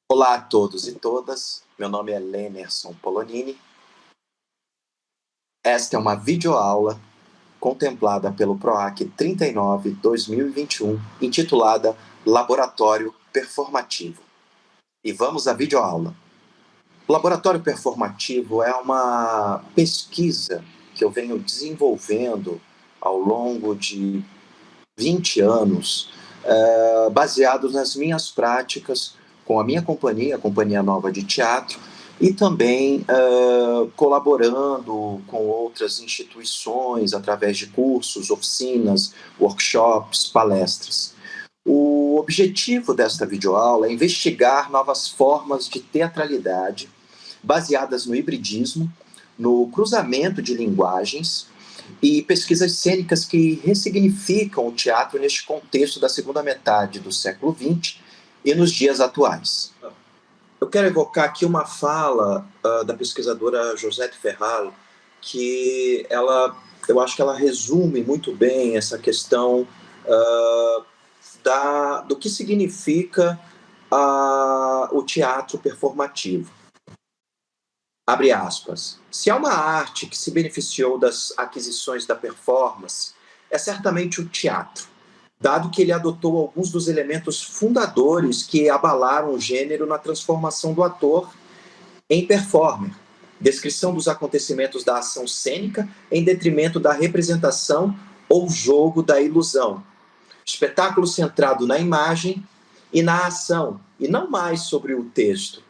Olá a todos e todas, meu nome é Lemerson Polonini. Esta é uma videoaula contemplada pelo PROAC 39/2021, intitulada Laboratório Performativo. E vamos à videoaula. O Laboratório Performativo é uma pesquisa que eu venho desenvolvendo ao longo de 20 anos, baseados nas minhas práticas com a minha companhia, a Companhia Nova de Teatro, e também colaborando com outras instituições através de cursos, oficinas, workshops, palestras. O objetivo desta videoaula é investigar novas formas de teatralidade baseadas no hibridismo, no cruzamento de linguagens e pesquisas cênicas que ressignificam o teatro neste contexto da segunda metade do século XX e nos dias atuais. Eu quero evocar aqui uma fala da pesquisadora Josette Ferral, que eu acho que ela resume muito bem essa questão do que significa o teatro performativo. Abre aspas. Se há uma arte que se beneficiou das aquisições da performance, é certamente o teatro, dado que ele adotou alguns dos elementos fundadores que abalaram o gênero na transformação do ator em performer, descrição dos acontecimentos da ação cênica em detrimento da representação ou jogo da ilusão, espetáculo centrado na imagem e na ação, e não mais sobre o texto.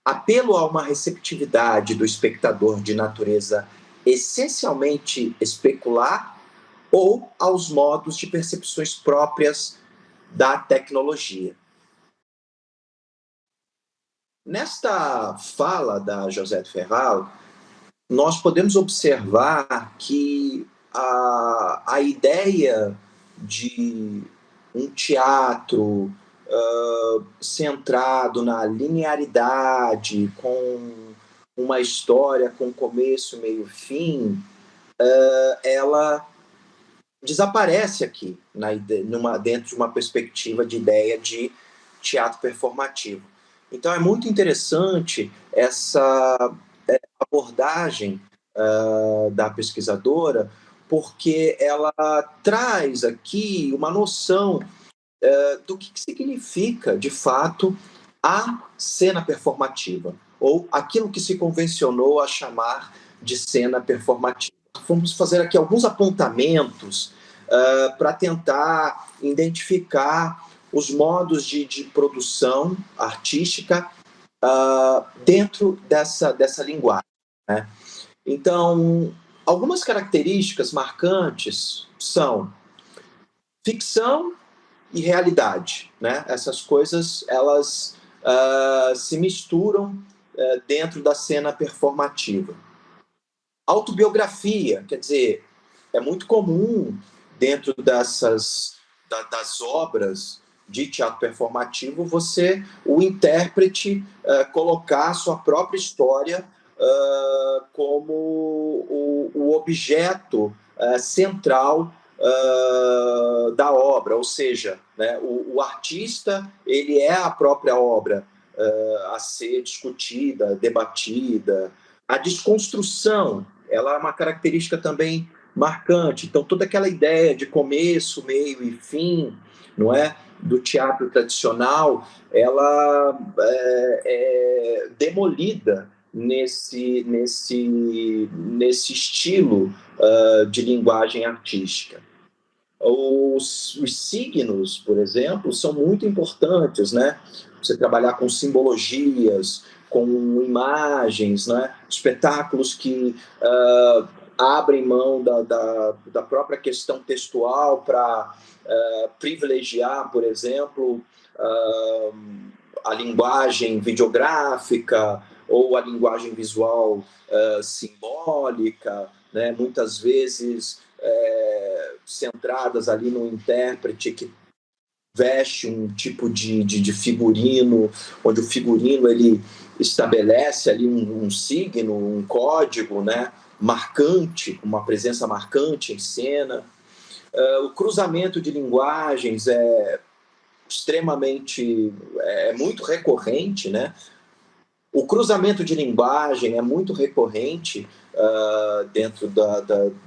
Apelo a uma receptividade do espectador de natureza essencialmente especular ou aos modos de percepções próprias da tecnologia. Nesta fala da Josette Ferral, nós podemos observar que a ideia de um teatro centrado na linearidade, com uma história com começo, meio, fim, ela desaparece aqui, dentro de uma perspectiva de ideia de teatro performativo. Então é muito interessante essa abordagem da pesquisadora, porque ela traz aqui uma noção do que significa, de fato, a cena performativa, ou aquilo que se convencionou a chamar de cena performativa. Vamos fazer aqui alguns apontamentos para tentar identificar os modos de produção artística dentro dessa linguagem, né? Então, algumas características marcantes são ficção e realidade, né? Essas coisas, elas se misturam dentro da cena performativa. Autobiografia, quer dizer, é muito comum dentro das obras de teatro performativo o intérprete, colocar a sua própria história como o objeto central da obra, ou seja, né, o artista, ele é a própria obra a ser discutida, debatida. A desconstrução, ela é uma característica também marcante. Então, toda aquela ideia de começo, meio e fim, não é, do teatro tradicional, ela é demolida nesse estilo de linguagem artística. Os signos, por exemplo, são muito importantes, né? Você trabalhar com simbologias, com imagens, né? Espetáculos que abrem mão da própria questão textual para privilegiar, por exemplo, a linguagem videográfica ou a linguagem visual simbólica, né? Muitas vezes centradas ali no intérprete que veste um tipo de figurino, onde o figurino ele estabelece ali um signo, um código, né, marcante, uma presença marcante em cena. O cruzamento de linguagens extremamente, muito recorrente, né? O cruzamento de linguagem é muito recorrente dentro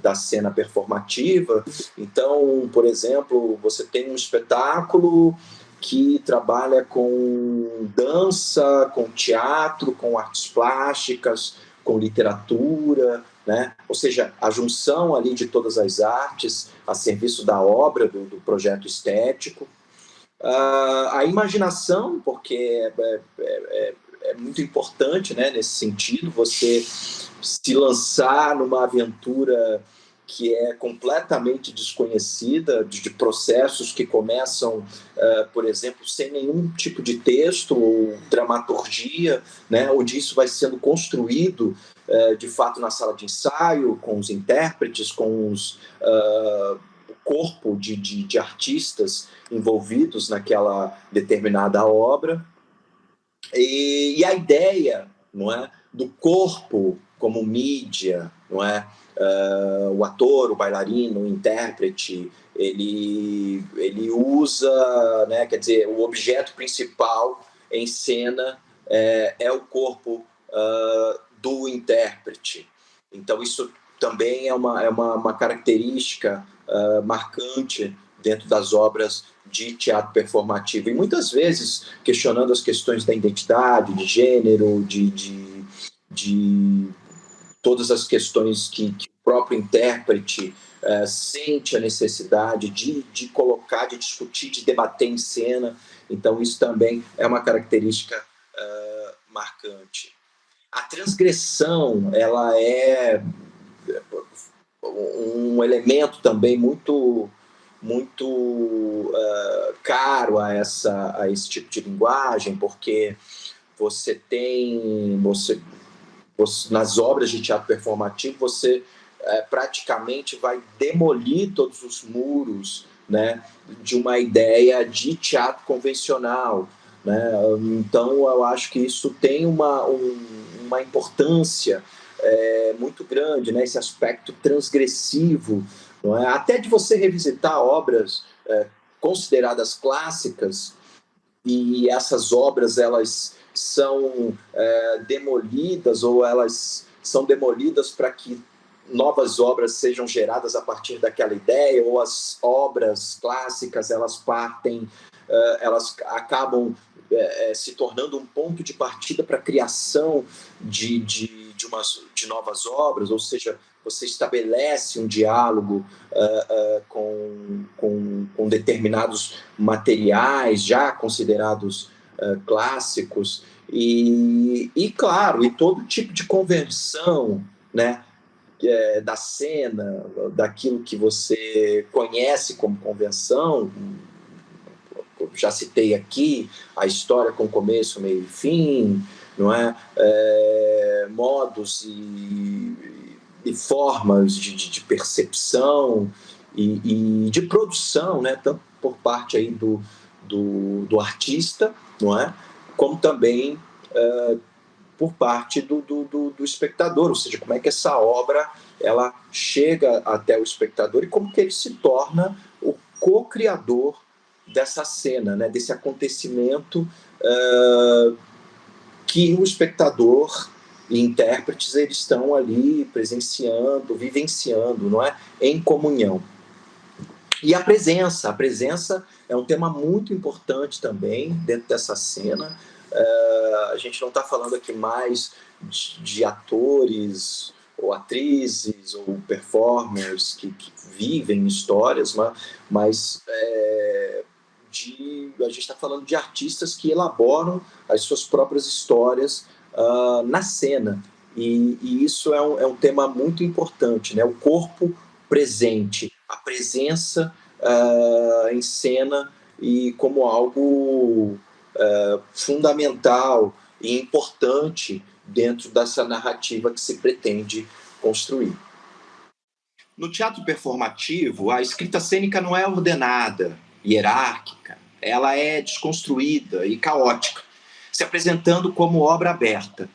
da cena performativa. Então, por exemplo, você tem um espetáculo que trabalha com dança, com teatro, com artes plásticas, com literatura, né? Ou seja, a junção ali de todas as artes a serviço da obra, do projeto estético. A imaginação, porque é muito importante, né, nesse sentido, você se lançar numa aventura que é completamente desconhecida, de processos que começam, por exemplo, sem nenhum tipo de texto ou dramaturgia, né, onde isso vai sendo construído, de fato, na sala de ensaio, com os intérpretes, com o corpo de artistas envolvidos naquela determinada obra. E a ideia, não é, do corpo como mídia, não é, o ator, o bailarino, o intérprete, ele usa, né, quer dizer, o objeto principal em cena é o corpo do intérprete. Então isso também é uma característica marcante dentro das obras de teatro performativo. E muitas vezes questionando as questões da identidade, de gênero, de todas as questões que o próprio intérprete sente a necessidade de colocar, de discutir, de debater em cena. Então, isso também é uma característica marcante. A transgressão, ela é um elemento também muito caro a esse tipo de linguagem, porque você tem, nas obras de teatro performativo, você praticamente vai demolir todos os muros, né, de uma ideia de teatro convencional, né? Então, eu acho que isso tem uma importância muito grande, né? Esse aspecto transgressivo, não é? Até de você revisitar obras consideradas clássicas, e essas obras elas são demolidas, ou elas são demolidas para que novas obras sejam geradas a partir daquela ideia, ou as obras clássicas elas partem, elas acabam se tornando um ponto de partida para a criação de novas obras, ou seja, você estabelece um diálogo com determinados materiais já considerados clássicos, e claro, e todo tipo de convenção, né, da cena, daquilo que você conhece como convenção. Eu já citei aqui a história com começo, meio e fim, não é? Modos e formas de percepção e de produção, né? Tanto por parte aí do artista, não é? Como também por parte do espectador, ou seja, como é que essa obra ela chega até o espectador e como que ele se torna o co-criador dessa cena, né? Desse acontecimento que o espectador e intérpretes eles estão ali presenciando, vivenciando, não é? Em comunhão. E a presença é um tema muito importante também dentro dessa cena. A gente não está falando aqui mais de atores ou atrizes ou performers que vivem histórias, mas a gente está falando de artistas que elaboram as suas próprias histórias na cena. E isso é um tema muito importante, né? O corpo presente, a presença em cena e como algo fundamental e importante dentro dessa narrativa que se pretende construir. No teatro performativo, a escrita cênica não é ordenada, hierárquica, ela é desconstruída e caótica, se apresentando como obra aberta.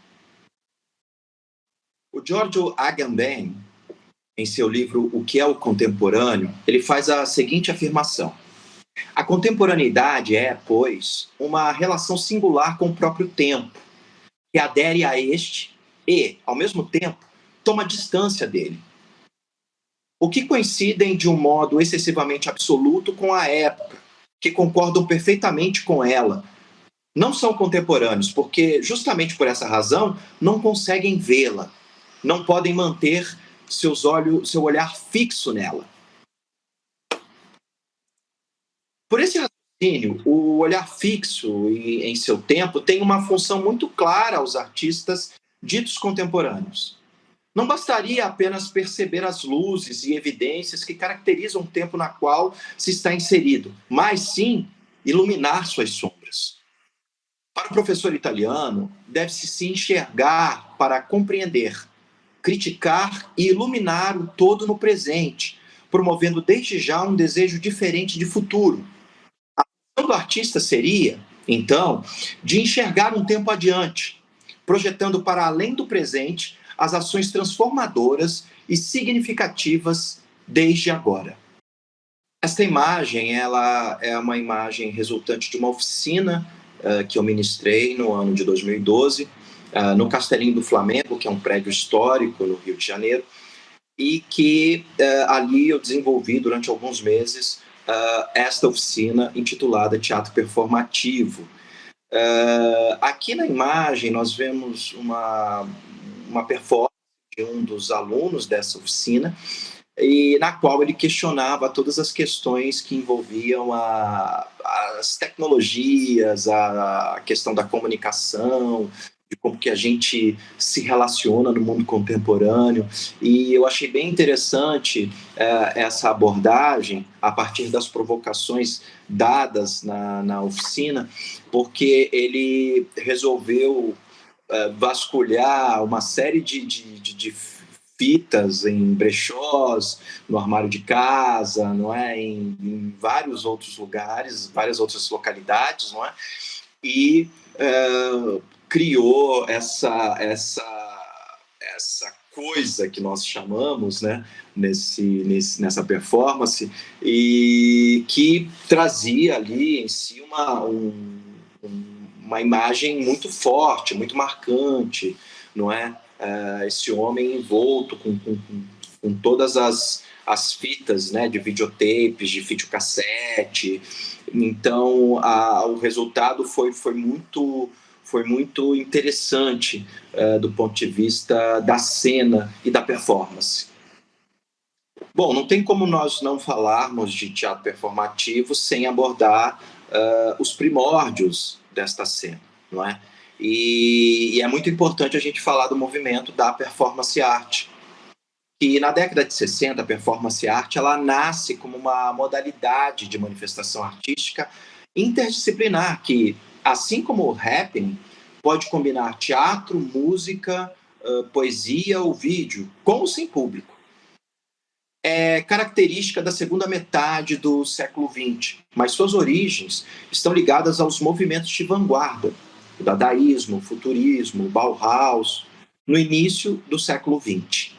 O Giorgio Agamben, em seu livro O que é o Contemporâneo, ele faz a seguinte afirmação: A contemporaneidade é, pois, uma relação singular com o próprio tempo, que adere a este e, ao mesmo tempo, toma distância dele, o que coincidem de um modo excessivamente absoluto com a época, que concordam perfeitamente com ela. Não são contemporâneos, porque, justamente por essa razão, não conseguem vê-la, não podem manter seu olhar fixo nela. Por esse raciocínio, o olhar fixo em seu tempo tem uma função muito clara aos artistas ditos contemporâneos. Não bastaria apenas perceber as luzes e evidências que caracterizam o tempo na qual se está inserido, mas sim iluminar suas sombras. Para o professor italiano, deve-se se enxergar para compreender, criticar e iluminar o todo no presente, promovendo desde já um desejo diferente de futuro. A função do artista seria, então, de enxergar um tempo adiante, projetando para além do presente as ações transformadoras e significativas desde agora. Esta imagem, ela é uma imagem resultante de uma oficina que eu ministrei no ano de 2012, no Castelinho do Flamengo, que é um prédio histórico no Rio de Janeiro, e que ali eu desenvolvi durante alguns meses esta oficina intitulada Teatro Performativo. Aqui na imagem nós vemos uma performance de um dos alunos dessa oficina, e na qual ele questionava todas as questões que envolviam as tecnologias, a questão da comunicação, de como que a gente se relaciona no mundo contemporâneo. E eu achei bem interessante essa abordagem a partir das provocações dadas na oficina, porque ele resolveu vasculhar uma série de fitas em brechós, no armário de casa, não é? Em vários outros lugares, várias outras localidades, não é? E criou essa coisa que nós chamamos, né, nessa performance, e que trazia ali em si uma imagem muito forte, muito marcante, não é? Esse homem envolto com todas as fitas, né, de videotapes, de videocassete. Então, o resultado foi muito interessante do ponto de vista da cena e da performance. Bom, não tem como nós não falarmos de teatro performativo sem abordar os primórdios desta cena, não é? E é muito importante a gente falar do movimento da performance art. E na década de 60, a performance art ela nasce como uma modalidade de manifestação artística interdisciplinar que, assim como o happening, pode combinar teatro, música, poesia ou vídeo, com ou sem público. É característica da segunda metade do século XX, mas suas origens estão ligadas aos movimentos de vanguarda, o dadaísmo, o futurismo, o Bauhaus, no início do século XX.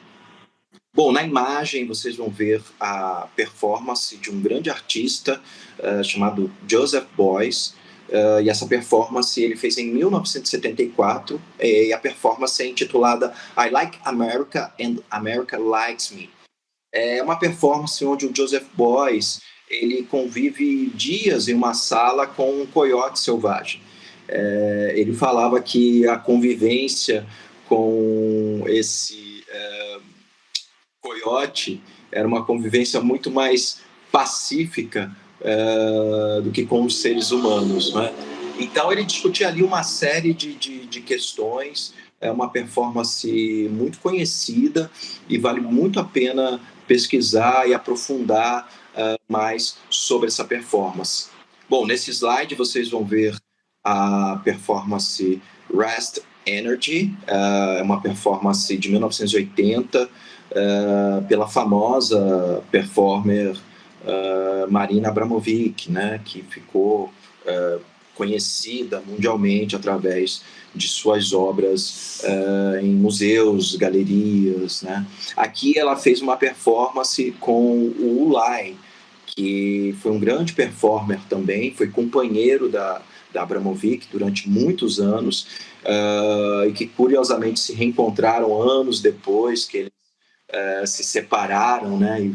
Bom, na imagem vocês vão ver a performance de um grande artista chamado Joseph Beuys, e essa performance ele fez em 1974, e a performance é intitulada I Like America and America Likes Me. É uma performance onde o Joseph Beuys ele convive dias em uma sala com um coiote selvagem. Ele falava que a convivência com esse coiote era uma convivência muito mais pacífica do que com os seres humanos, né? Então ele discutia ali uma série de questões, uma performance muito conhecida e vale muito a pena pesquisar e aprofundar mais sobre essa performance. Bom, nesse slide vocês vão ver a performance Rest Energy, é uma performance de 1980, pela famosa performer Marina Abramovic, né, que ficou conhecida mundialmente através de suas obras em museus, galerias, né. Aqui ela fez uma performance com o Ulay, que foi um grande performer também, foi companheiro da Abramovic durante muitos anos, e que curiosamente se reencontraram anos depois que eles se separaram, né?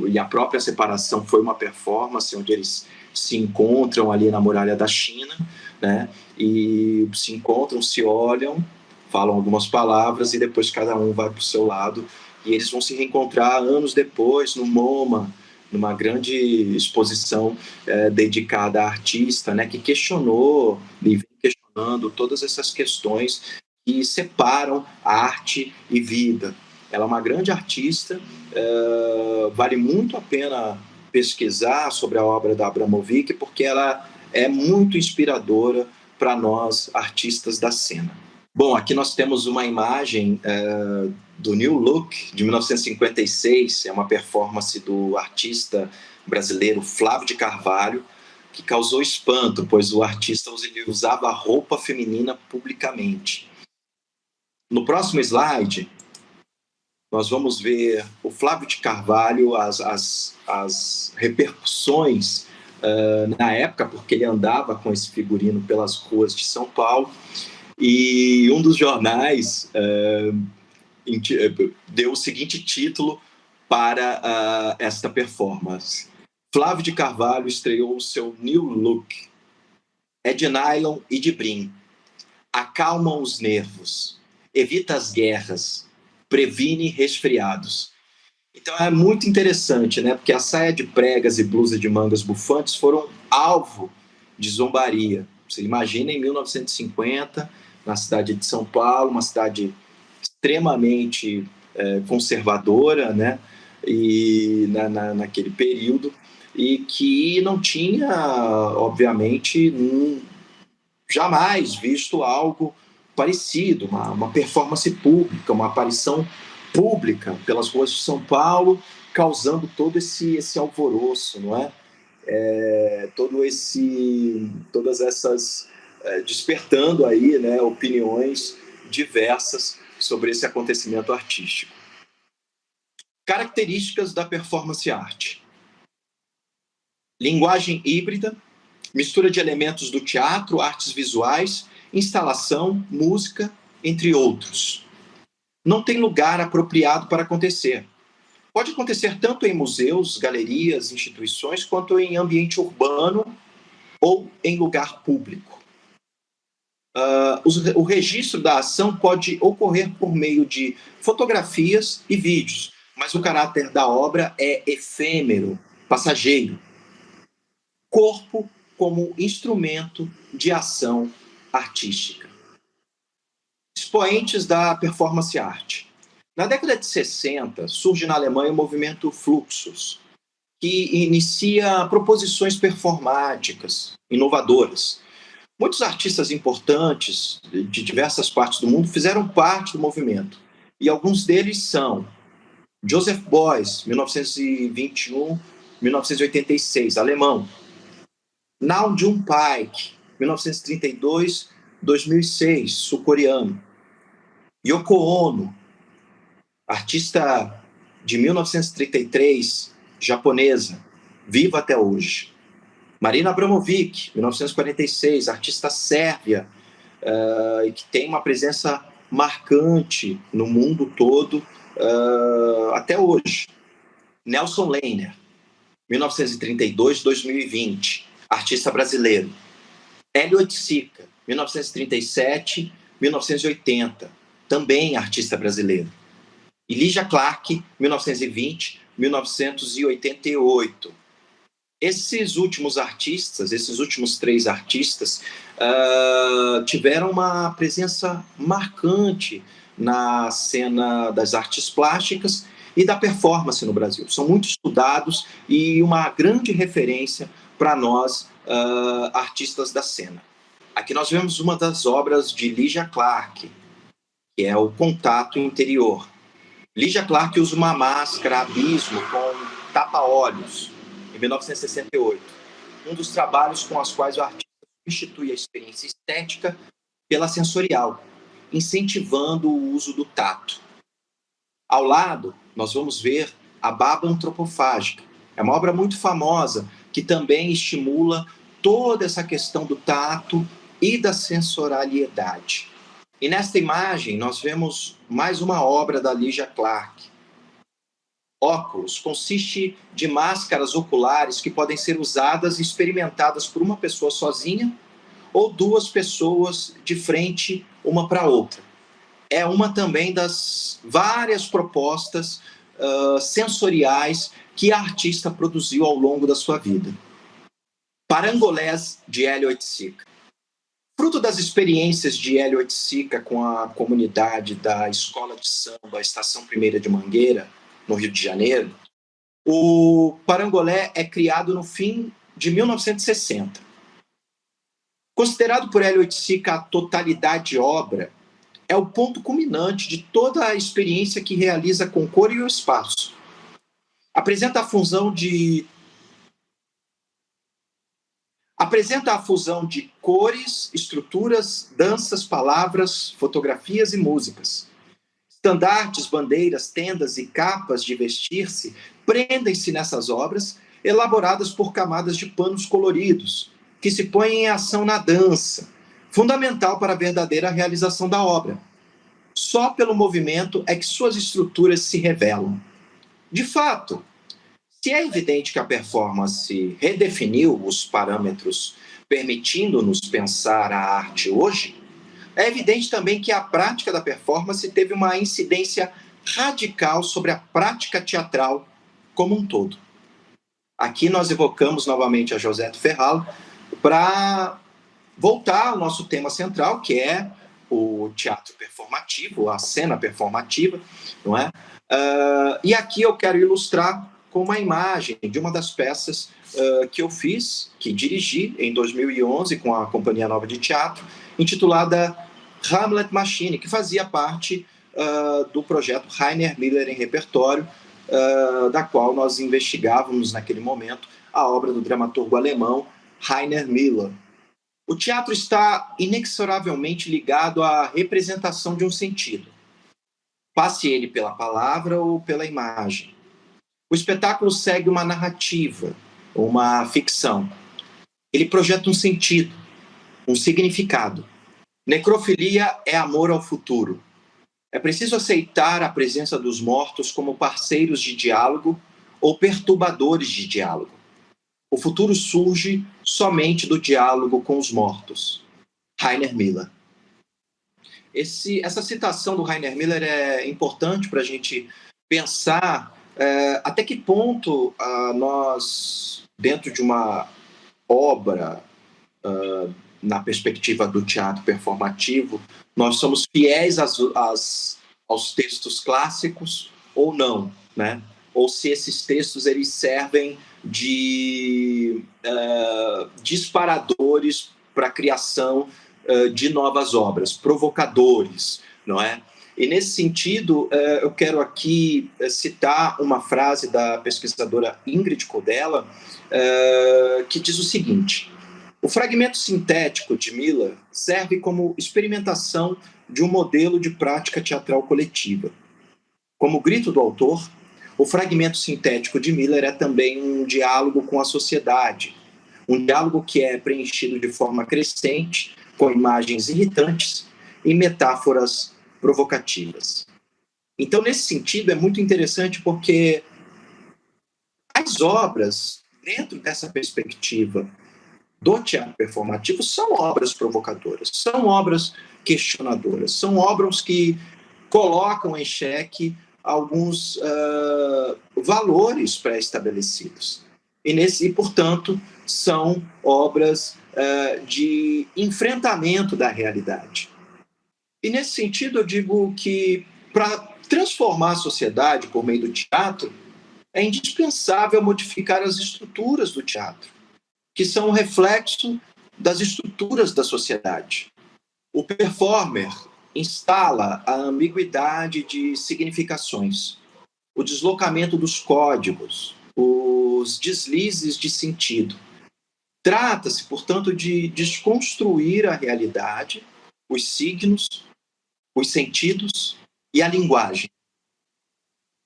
E a própria separação foi uma performance onde eles se encontram ali na muralha da China, né? E se encontram, se olham, falam algumas palavras e depois cada um vai para o seu lado, e eles vão se reencontrar anos depois no MoMA, numa grande exposição dedicada à artista, né, que questionou e vem questionando todas essas questões que separam arte e vida. Ela é uma grande artista, vale muito a pena pesquisar sobre a obra da Abramovic, porque ela é muito inspiradora para nós, artistas da cena. Bom, aqui nós temos uma imagem do New Look, de 1956, é uma performance do artista brasileiro Flávio de Carvalho, que causou espanto, pois o artista usava roupa feminina publicamente. No próximo slide, nós vamos ver o Flávio de Carvalho, as repercussões na época, porque ele andava com esse figurino pelas ruas de São Paulo, e um dos jornais deu o seguinte título para esta performance: Flávio de Carvalho estreou o seu New Look. É de nylon e de brim. Acalma os nervos, evita as guerras, previne resfriados. Então é muito interessante, né? Porque a saia de pregas e blusa de mangas bufantes foram alvo de zombaria. Você imagina em 1950, na cidade de São Paulo, uma cidade extremamente conservadora, né? E naquele período, e que não tinha, obviamente, jamais visto algo parecido, uma performance pública, uma aparição pública pelas ruas de São Paulo, causando todo esse alvoroço, não é? Todas essas despertando aí, né, opiniões diversas sobre esse acontecimento artístico. Características da performance art: linguagem híbrida, mistura de elementos do teatro, artes visuais, instalação, música, entre outros. Não tem lugar apropriado para acontecer. Pode acontecer tanto em museus, galerias, instituições, quanto em ambiente urbano ou em lugar público. O registro da ação pode ocorrer por meio de fotografias e vídeos, mas o caráter da obra é efêmero, passageiro. Corpo como instrumento de ação artística. Expoentes da performance art. Na década de 60, surge na Alemanha o movimento Fluxus, que inicia proposições performáticas, inovadoras. Muitos artistas importantes de diversas partes do mundo fizeram parte do movimento, e alguns deles são Joseph Beuys, 1921-1986, alemão; Nam June Paik, 1932-2006, sul-coreano; Yoko Ono, artista de 1933, japonesa, viva até hoje; Marina Abramovic, 1946, artista sérvia, e que tem uma presença marcante no mundo todo até hoje; Nelson Leiner, 1932-2020, artista brasileiro; Elliot Sica, 1937-1980, também artista brasileiro; e Lygia Clark, 1920-1988. Esses últimos três artistas, tiveram uma presença marcante na cena das artes plásticas e da performance no Brasil. São muito estudados e uma grande referência para nós, artistas da cena. Aqui nós vemos uma das obras de Lygia Clark, que é o Contato Interior. Lygia Clark usa uma máscara abismo com tapa-olhos, em 1968. Um dos trabalhos com os quais o artista substitui a experiência estética pela sensorial, incentivando o uso do tato. Ao lado, nós vamos ver a baba antropofágica, É uma obra muito famosa, que também estimula toda essa questão do tato e da sensorialidade. E nesta imagem, nós vemos mais uma obra da Lygia Clark. Óculos consiste de máscaras oculares que podem ser usadas e experimentadas por uma pessoa sozinha ou duas pessoas de frente uma para outra. É uma também das várias propostas sensoriais que a artista produziu ao longo da sua vida. Parangolés, de Hélio Oiticica. Fruto das experiências de Hélio Oiticica com a comunidade da Escola de Samba Estação Primeira de Mangueira, no Rio de Janeiro, o parangolé é criado no fim de 1960. Considerado por Hélio Oiticica a totalidade de obra, é o ponto culminante de toda a experiência que realiza com cor e o espaço. Apresenta a fusão de cores, estruturas, danças, palavras, fotografias e músicas. Estandartes, bandeiras, tendas e capas de vestir-se prendem-se nessas obras, elaboradas por camadas de panos coloridos, que se põem em ação na dança, fundamental para a verdadeira realização da obra. Só pelo movimento é que suas estruturas se revelam. De fato, se é evidente que a performance redefiniu os parâmetros, permitindo-nos pensar a arte hoje, é evidente também que a prática da performance teve uma incidência radical sobre a prática teatral como um todo. Aqui nós evocamos novamente a Josette Ferralo para voltar ao nosso tema central, que é o teatro performativo, a cena performativa, não é? E aqui eu quero ilustrar com uma imagem de uma das peças que eu fiz, que dirigi em 2011 com a Companhia Nova de Teatro, intitulada Hamlet Machine, que fazia parte do projeto Rainer Miller em Repertório, da qual nós investigávamos naquele momento a obra do dramaturgo alemão Rainer Miller. O teatro está inexoravelmente ligado à representação de um sentido, passe ele pela palavra ou pela imagem. O espetáculo segue uma narrativa, uma ficção. Ele projeta um sentido, um significado. Necrofilia é amor ao futuro. É preciso aceitar a presença dos mortos como parceiros de diálogo ou perturbadores de diálogo. O futuro surge somente do diálogo com os mortos. Rainer Miller. Essa citação do Rainer Miller é importante para a gente pensar até que ponto nós, dentro de uma obra, na perspectiva do teatro performativo, nós somos fiéis aos textos clássicos ou não, né? Ou se esses textos eles servem de disparadores para a criação de novas obras, provocadores, não é? E nesse sentido, eu quero aqui citar uma frase da pesquisadora Ingrid Kodela, que diz o seguinte: o fragmento sintético de Miller serve como experimentação de um modelo de prática teatral coletiva. Como grito do autor, o fragmento sintético de Miller é também um diálogo com a sociedade, um diálogo que é preenchido de forma crescente, com imagens irritantes e metáforas provocativas. Então, nesse sentido, é muito interessante porque as obras, dentro dessa perspectiva do teatro performativo, são obras provocadoras, são obras questionadoras, são obras que colocam em xeque alguns valores pré-estabelecidos. E, portanto, são obras de enfrentamento da realidade. E, nesse sentido, eu digo que, para transformar a sociedade por meio do teatro, é indispensável modificar as estruturas do teatro, que são um reflexo das estruturas da sociedade. O performer instala a ambiguidade de significações, o deslocamento dos códigos, os deslizes de sentido. Trata-se, portanto, de desconstruir a realidade, os signos, os sentidos e a linguagem.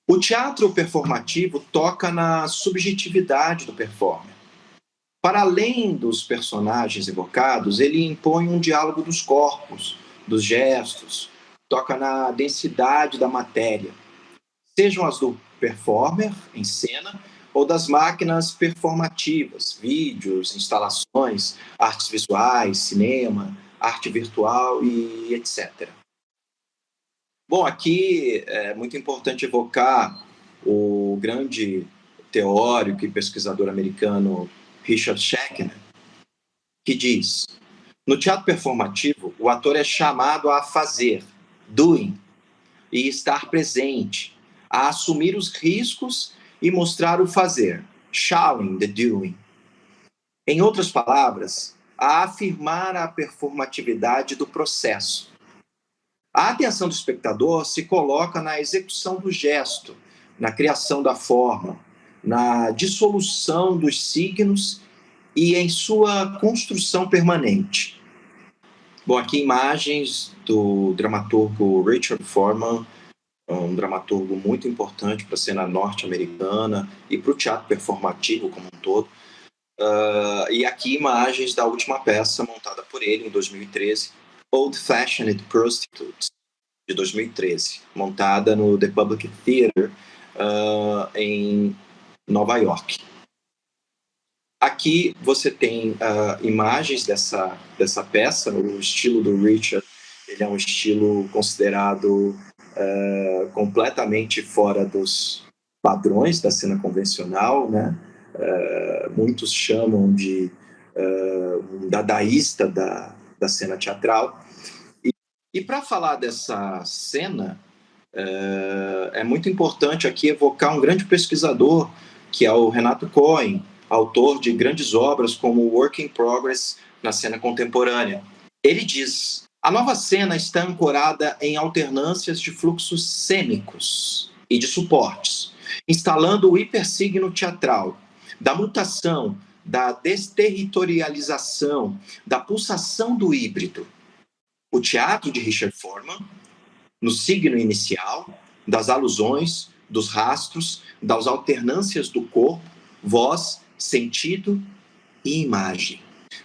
O teatro performativo toca na subjetividade do performer. Para além dos personagens evocados, ele impõe um diálogo dos corpos, dos gestos, toca na densidade da matéria, sejam as do performer em cena ou das máquinas performativas, vídeos, instalações, artes visuais, cinema, arte virtual e etc. Bom, aqui é muito importante evocar o grande teórico e pesquisador americano Richard Schechner, que diz: no teatro performativo, o ator é chamado a fazer, doing, e estar presente, a assumir os riscos e mostrar o fazer, showing the doing. Em outras palavras, a afirmar a performatividade do processo. A atenção do espectador se coloca na execução do gesto, na criação da forma, na dissolução dos signos e em sua construção permanente. Bom, aqui imagens do dramaturgo Richard Foreman, um dramaturgo muito importante para a cena norte-americana e para o teatro performativo como um todo. E aqui imagens da última peça montada por ele em 2013, Old Fashioned Prostitutes, de 2013, montada no The Public Theater em Nova York. Aqui você tem imagens dessa peça. O estilo do Richard, ele é um estilo considerado completamente fora dos padrões da cena convencional, né? Muitos chamam de um dadaísta da cena teatral. E para falar dessa cena, é muito importante aqui evocar um grande pesquisador, que é o Renato Cohen, autor de grandes obras como Work in Progress na cena contemporânea. Ele diz: a nova cena está ancorada em alternâncias de fluxos cênicos e de suportes, instalando o hipersigno teatral, da mutação, da desterritorialização, da pulsação do híbrido. O teatro de Richard Foreman, no signo inicial, das alusões, dos rastros, das alternâncias do corpo, voz, sentido e imagem.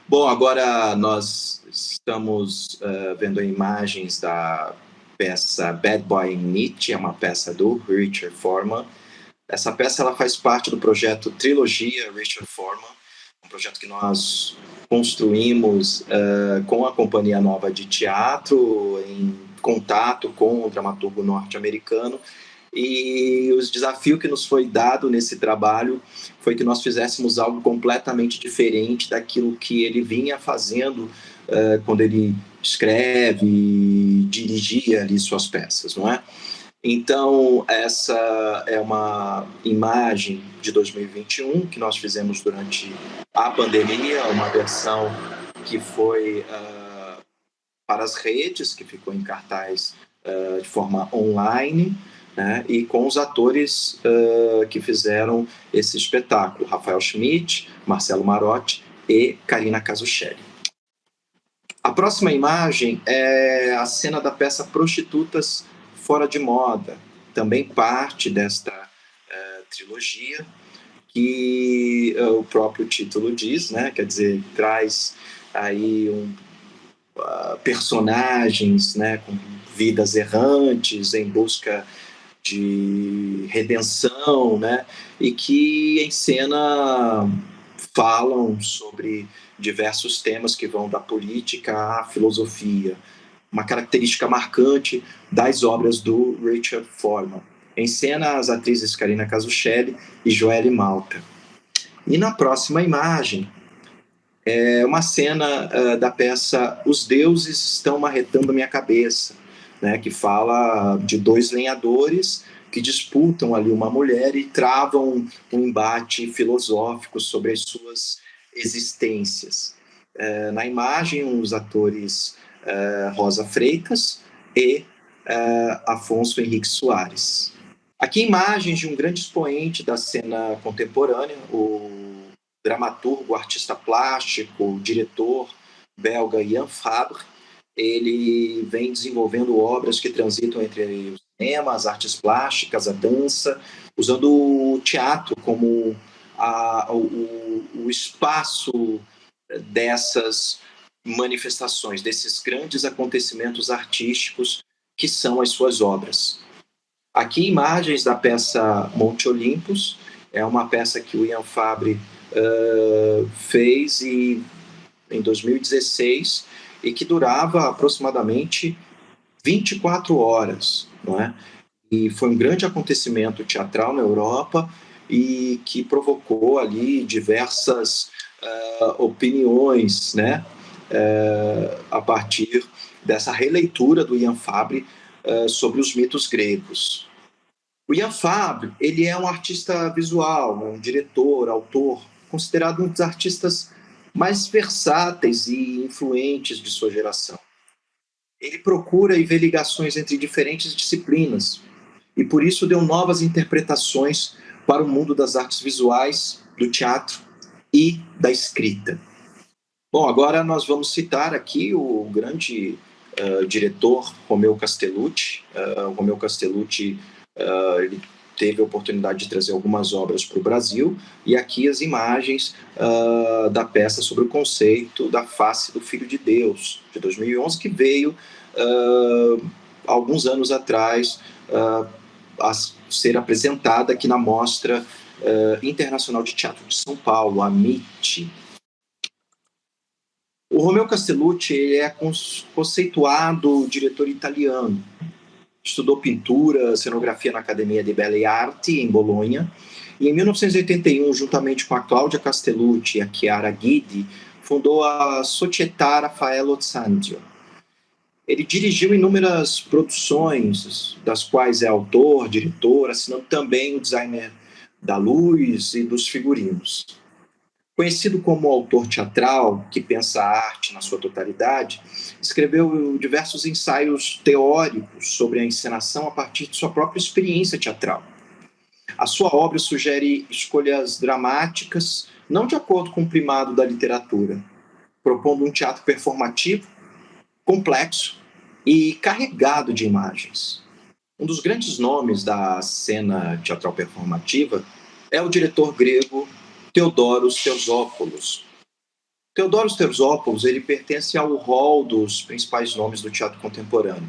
Bom, agora nós estamos vendo imagens da peça Bad Boy in Nietzsche, é uma peça do Richard Foreman. Essa peça ela faz parte do projeto Trilogia Richard Foreman, um projeto que nós construímos com a Companhia Nova de Teatro, em contato com o dramaturgo norte-americano. E o desafio que nos foi dado nesse trabalho foi que nós fizéssemos algo completamente diferente daquilo que ele vinha fazendo quando ele escreve e dirigia ali suas peças, não é? Então, essa é uma imagem de 2021 que nós fizemos durante a pandemia, uma versão que foi para as redes, que ficou em cartaz de forma online, né, e com os atores que fizeram esse espetáculo, Rafael Schmidt, Marcelo Marotti e Karina Casuccelli. A próxima imagem é a cena da peça Prostitutas Fora de Moda, também parte desta trilogia, que o próprio título diz, né, quer dizer, traz aí personagens, né, com vidas errantes em busca de redenção, né, e que em cena falam sobre diversos temas que vão da política à filosofia, uma característica marcante das obras do Richard Foreman. Em cena, as atrizes Karina Casuccelli e Joelle Malta. E na próxima imagem, é uma cena da peça Os Deuses Estão Marretando Minha Cabeça, né, que fala de dois lenhadores que disputam ali uma mulher e travam um embate filosófico sobre as suas existências. Na imagem, os atores Rosa Freitas e Afonso Henrique Soares. Aqui imagens de um grande expoente da cena contemporânea, o dramaturgo, artista plástico, diretor belga Jan Fabre. Ele vem desenvolvendo obras que transitam entre cinema, as artes plásticas, a dança, usando o teatro como o espaço dessas manifestações, desses grandes acontecimentos artísticos que são as suas obras. Aqui, imagens da peça Monte Olympus, é uma peça que o Ian Fabre fez em 2016 e que durava aproximadamente 24 horas, não é? E foi um grande acontecimento teatral na Europa e que provocou ali diversas opiniões, né? A partir dessa releitura do Ian Fabre sobre os mitos gregos. O Ian Fabre, ele é um artista visual, um diretor, autor, considerado um dos artistas mais versáteis e influentes de sua geração. Ele procura e vê ligações entre diferentes disciplinas e por isso deu novas interpretações para o mundo das artes visuais, do teatro e da escrita. Bom, agora nós vamos citar aqui o grande diretor Romeu Castellucci. Romeu Castellucci ele teve a oportunidade de trazer algumas obras para o Brasil, e aqui as imagens da peça sobre o conceito da face do Filho de Deus, de 2011, que veio alguns anos atrás a ser apresentada aqui na Mostra Internacional de Teatro de São Paulo, a MIT. O Romeu Castellucci ele é conceituado diretor italiano. Estudou pintura, cenografia na Academia di Belle Arti, em Bolonha, e em 1981, juntamente com a Cláudia Castellucci e a Chiara Guidi, fundou a Società Raffaello Sanzio. Ele dirigiu inúmeras produções, das quais é autor, diretor, assinando também o designer da luz e dos figurinos. Conhecido como autor teatral, que pensa a arte na sua totalidade, escreveu diversos ensaios teóricos sobre a encenação a partir de sua própria experiência teatral. A sua obra sugere escolhas dramáticas, não de acordo com o primado da literatura, propondo um teatro performativo, complexo e carregado de imagens. Um dos grandes nomes da cena teatral performativa é o diretor grego Theodoros Theosópoulou. Theodoros Theosópoulou ele pertence ao rol dos principais nomes do teatro contemporâneo.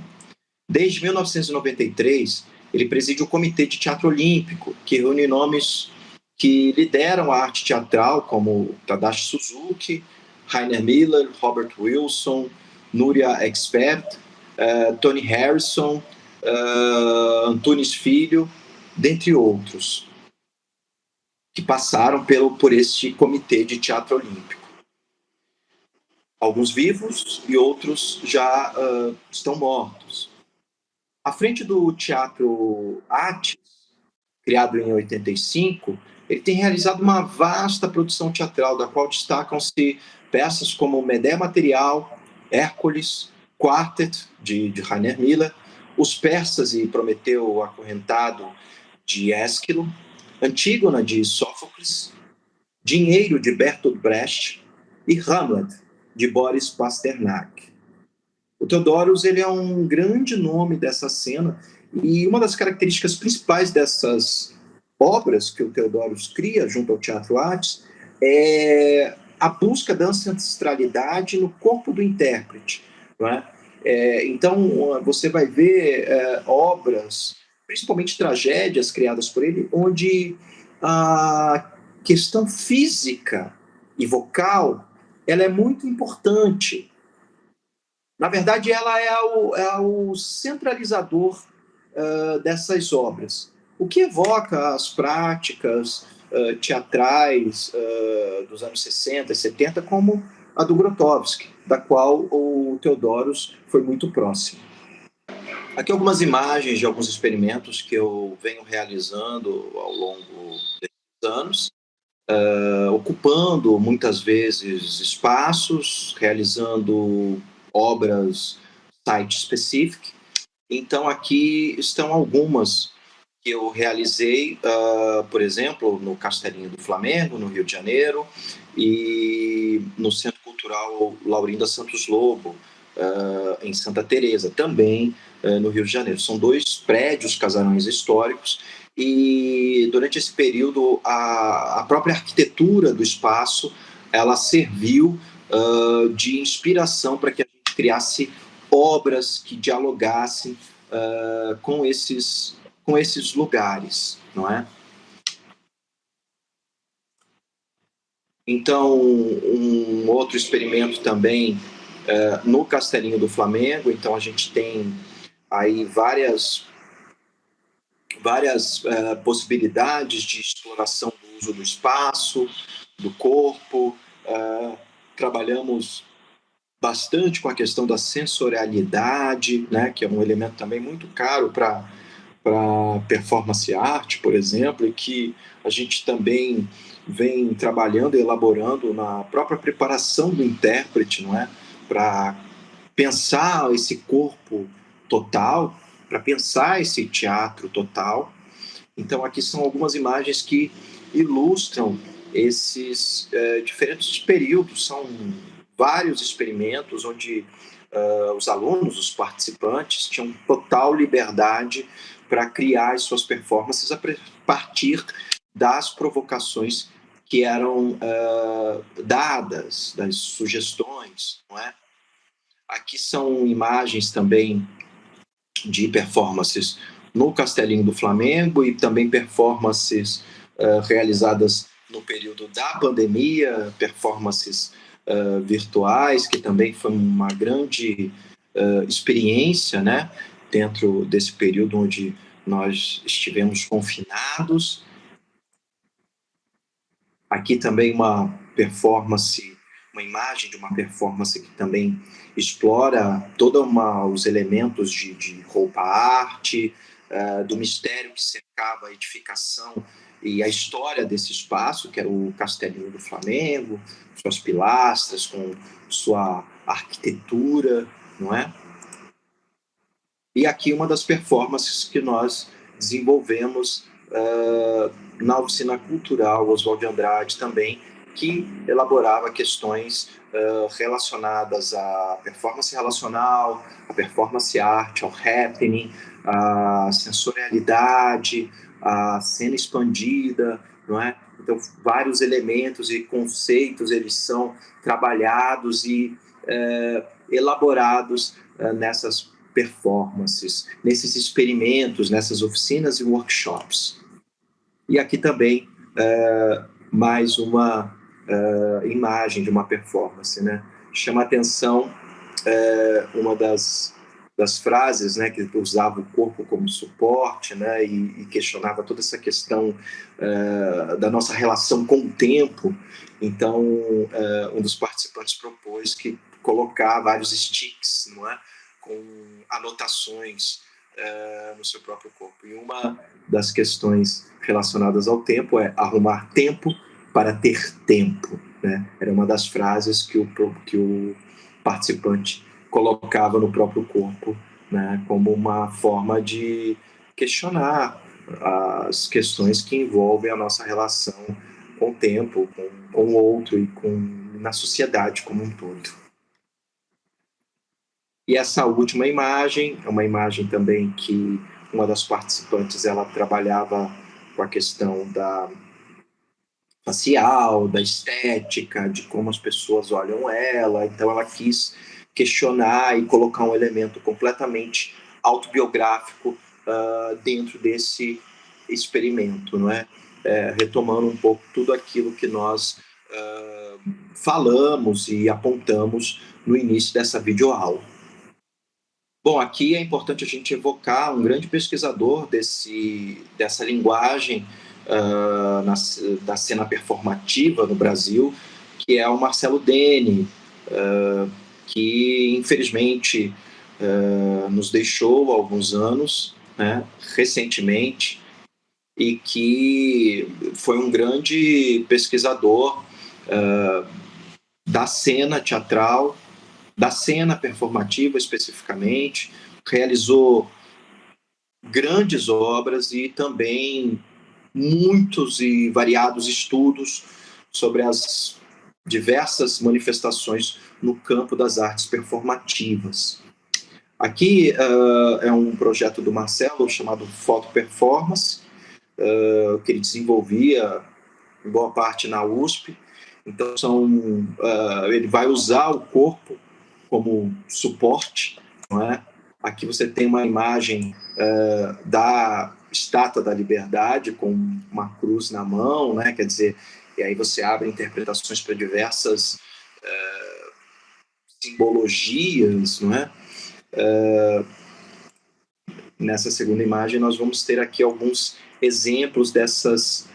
Desde 1993, ele preside o Comitê de Teatro Olímpico, que reúne nomes que lideram a arte teatral, como Tadashi Suzuki, Rainer Miller, Robert Wilson, Núria Expert, Tony Harrison, Antunes Filho, dentre outros, que passaram por este Comitê de Teatro Olímpico. Alguns vivos e outros já estão mortos. À frente do Teatro Atis, criado em 85, ele tem realizado uma vasta produção teatral, da qual destacam-se peças como Medea Material, Hércules, Quartet, de Rainer Miller, Os Persas e Prometeu Acorrentado, de Ésquilo, Antígona, de Sófocles, Dinheiro, de Bertolt Brecht, e Hamlet, de Boris Pasternak. O Theodoros ele é um grande nome dessa cena, e uma das características principais dessas obras que o Theodoros cria junto ao Teatro Atis é a busca da ancestralidade no corpo do intérprete, não é? Então, você vai ver obras, principalmente tragédias criadas por ele, onde a questão física e vocal ela é muito importante. Na verdade, ela é o centralizador dessas obras. O que evoca as práticas teatrais dos anos 60 e 70, como a do Grotowski, da qual o Theodoros foi muito próximo. Aqui algumas imagens de alguns experimentos que eu venho realizando ao longo desses anos, ocupando muitas vezes espaços, realizando obras site-specific. Então aqui estão algumas que eu realizei, por exemplo, no Castelinho do Flamengo, no Rio de Janeiro, e no Centro Cultural Laurinda Santos Lobo, em Santa Teresa, também no Rio de Janeiro. São 2 prédios, casarões históricos, e durante esse período a própria arquitetura do espaço ela serviu de inspiração para que a gente criasse obras que dialogassem com esses lugares, não é? Então, um outro experimento também no Castelinho do Flamengo. Então a gente tem aí várias possibilidades de exploração do uso do espaço, do corpo. Trabalhamos bastante com a questão da sensorialidade, né, que é um elemento também muito caro para performance art, por exemplo, e que a gente também vem trabalhando e elaborando na própria preparação do intérprete, não é? Para pensar esse corpo total, para pensar esse teatro total. Então, aqui são algumas imagens que ilustram esses diferentes períodos. São vários experimentos onde os alunos, os participantes, tinham total liberdade para criar as suas performances a partir das provocações que eram dadas, das sugestões, não é? Aqui são imagens também de performances no Castelinho do Flamengo e também performances realizadas no período da pandemia, performances virtuais, que também foi uma grande experiência, né, dentro desse período onde nós estivemos confinados. Aqui também uma imagem de uma performance que também explora todos os elementos de roupa arte, do mistério que cercava a edificação e a história desse espaço, que era o Castelinho do Flamengo, suas pilastras, com sua arquitetura, não é? E aqui uma das performances que nós desenvolvemos na oficina cultural Oswald de Andrade também, que elaborava questões relacionadas à performance relacional, à performance arte, ao happening, à sensorialidade, à cena expandida, não é? Então, vários elementos e conceitos eles são trabalhados e elaborados nessas performances, nesses experimentos, nessas oficinas e workshops. E aqui também mais uma imagem de uma performance, né? Chama a atenção uma das frases, né, que usava o corpo como suporte, né, e questionava toda essa questão da nossa relação com o tempo. Então, um dos participantes propôs que colocar vários sticks, não é, com anotações no seu próprio corpo. E uma das questões relacionadas ao tempo é arrumar tempo para ter tempo, né? Era uma das frases que o participante colocava no próprio corpo, né? Como uma forma de questionar as questões que envolvem a nossa relação com o tempo, com o outro e na sociedade como um todo. E essa última imagem é uma imagem também que uma das participantes ela trabalhava com a questão da facial, da estética, de como as pessoas olham ela. Então ela quis questionar e colocar um elemento completamente autobiográfico dentro desse experimento, não é? Retomando um pouco tudo aquilo que nós falamos e apontamos no início dessa videoaula. Bom, aqui é importante a gente evocar um grande pesquisador dessa linguagem da cena performativa no Brasil, que é o Marcelo Deni, que infelizmente nos deixou há alguns anos, né, recentemente, e que foi um grande pesquisador da cena teatral, da cena performativa especificamente, realizou grandes obras e também muitos e variados estudos sobre as diversas manifestações no campo das artes performativas. Aqui é um projeto do Marcelo chamado Foto Performance, que ele desenvolvia em boa parte na USP. Então, ele vai usar o corpo como suporte, não é? Aqui você tem uma imagem da Estátua da Liberdade com uma cruz na mão, né? Quer dizer, e aí você abre interpretações para diversas simbologias, não é? Nessa segunda imagem nós vamos ter aqui alguns exemplos dessas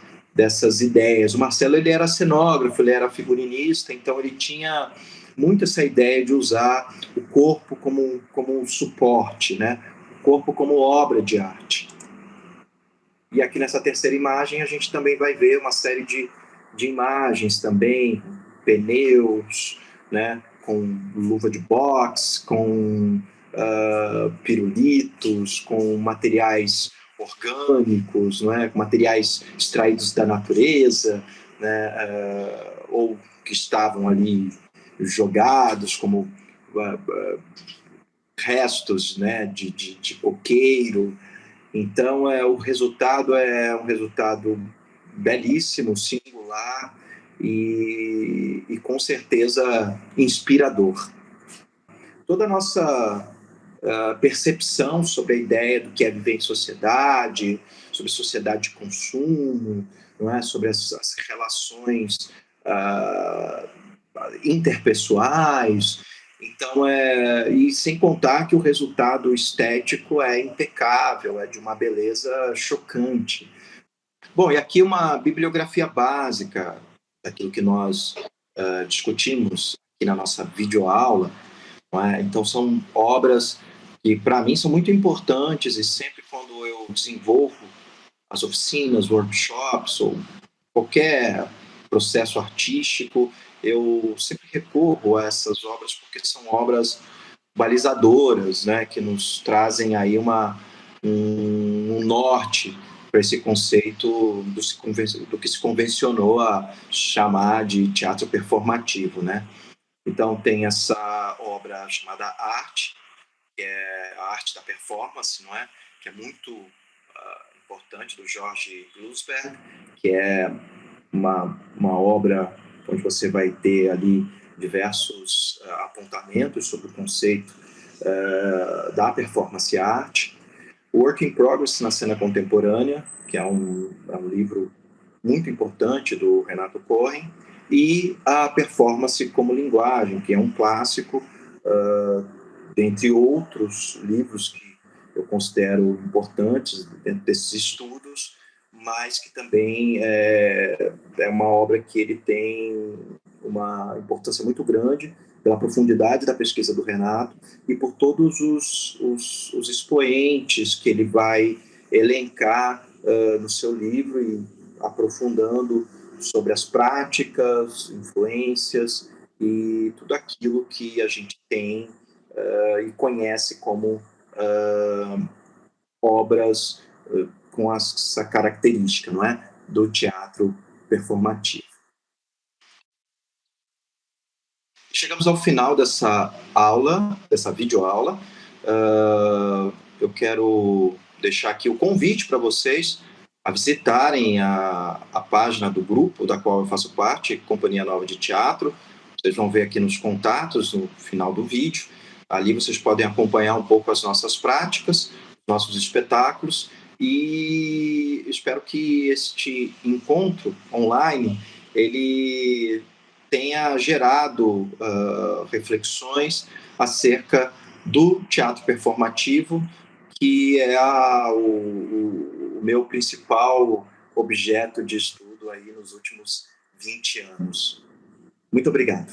ideias. O Marcelo, ele era cenógrafo, ele era figurinista, então ele tinha muito essa ideia de usar o corpo como um suporte, né? O corpo como obra de arte. E aqui nessa terceira imagem a gente também vai ver uma série de imagens também, pneus, né? Com luva de boxe, com pirulitos, com materiais orgânicos, não é? Com materiais extraídos da natureza, né? Ou que estavam ali jogados como restos, né? de coqueiro. Então, o resultado é um resultado belíssimo, singular e com certeza inspirador. Toda a nossa percepção sobre a ideia do que é viver em sociedade, sobre sociedade de consumo, não é? Sobre as relações interpessoais. Então, e sem contar que o resultado estético é impecável, é de uma beleza chocante. Bom, e aqui uma bibliografia básica daquilo que nós discutimos aqui na nossa videoaula. Não é? Então, são obras que, para mim, são muito importantes e sempre quando eu desenvolvo as oficinas, workshops ou qualquer processo artístico, eu sempre recorro a essas obras porque são obras balizadoras, né, que nos trazem aí um norte para esse conceito do que se convencionou a chamar de teatro performativo, né? Então tem essa obra chamada Arte, que é a arte da performance, não é? Que é muito importante, do George Glusberg, que é uma obra onde você vai ter ali diversos apontamentos sobre o conceito da performance art. Work in Progress na cena contemporânea, que é um livro muito importante do Renato Cohen, e a performance como linguagem, que é um clássico, dentre outros livros que eu considero importantes dentro desses estudos, mas que também é uma obra que ele tem uma importância muito grande pela profundidade da pesquisa do Renato e por todos os expoentes que ele vai elencar no seu livro e aprofundando sobre as práticas, influências e tudo aquilo que a gente tem e conhece como obras com essa característica, não é? Do teatro performativo. Chegamos ao final dessa aula, dessa videoaula. Eu quero deixar aqui o convite para vocês a visitarem a página do grupo da qual eu faço parte, Companhia Nova de Teatro. Vocês vão ver aqui nos contatos, no final do vídeo. Ali vocês podem acompanhar um pouco as nossas práticas, nossos espetáculos, e espero que este encontro online ele tenha gerado reflexões acerca do teatro performativo, que é o meu principal objeto de estudo aí nos últimos 20 anos. Muito obrigado.